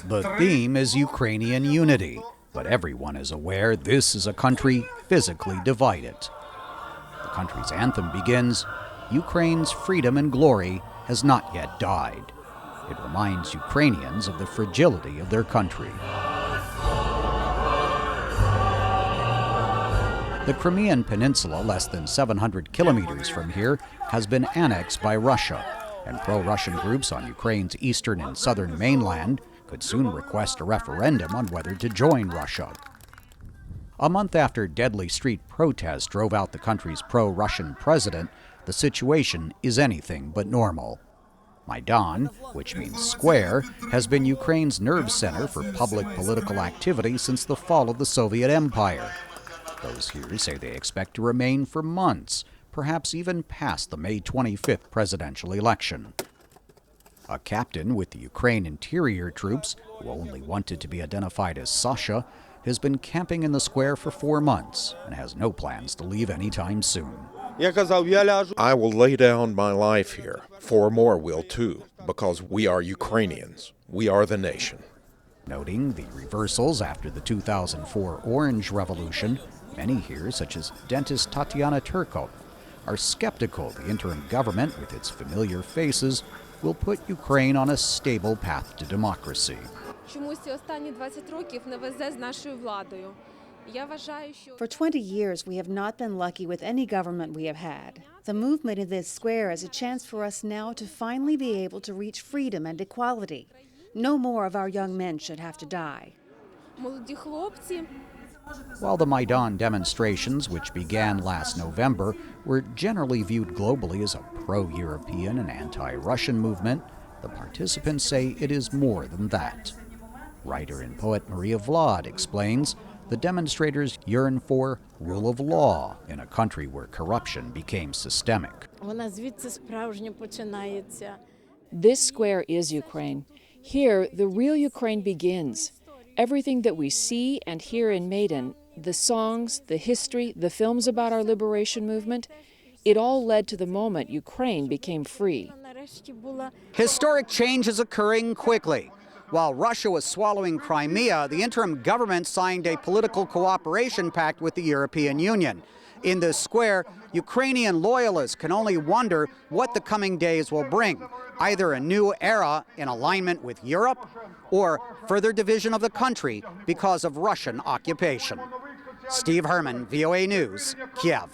The theme is Ukrainian unity, but everyone is aware this is a country physically divided. The country's anthem begins, "Ukraine's freedom and glory has not yet died." It reminds Ukrainians of the fragility of their country. The Crimean Peninsula, less than 700 kilometers from here, has been annexed by Russia, and pro-Russian groups on Ukraine's eastern and southern mainland could soon request a referendum on whether to join Russia. A month after deadly street protests drove out the country's pro-Russian president, the situation is anything but normal. Maidan, which means square, has been Ukraine's nerve center for public political activity since the fall of the Soviet Empire. Those here say they expect to remain for months, perhaps even past the May 25th presidential election. A captain with the Ukraine interior troops, who only wanted to be identified as Sasha, has been camping in the square for 4 months and has no plans to leave anytime soon. I will lay down my life here. 4 more will too, because we are Ukrainians. We are the nation. Noting the reversals after the 2004 Orange Revolution, many here, such as dentist Tatiana Turkot, are skeptical the interim government, with its familiar faces, will put Ukraine on a stable path to democracy. For 20 years, we have not been lucky with any government we have had. The movement in this square is a chance for us now to finally be able to reach freedom and equality. No more of our young men should have to die. While the Maidan demonstrations, which began last November, were generally viewed globally as a pro-European and anti-Russian movement, the participants say it is more than that. Writer and poet Maria Vlad explains the demonstrators yearn for rule of law in a country where corruption became systemic. This square is Ukraine. Here, the real Ukraine begins. Everything that we see and hear in Maidan, the songs, the history, the films about our liberation movement, it all led to the moment Ukraine became free. Historic change is occurring quickly. While Russia was swallowing Crimea, the interim government signed a political cooperation pact with the European Union. In this square, Ukrainian loyalists can only wonder what the coming days will bring, either a new era in alignment with Europe or further division of the country because of Russian occupation. Steve Herman, VOA News, Kyiv.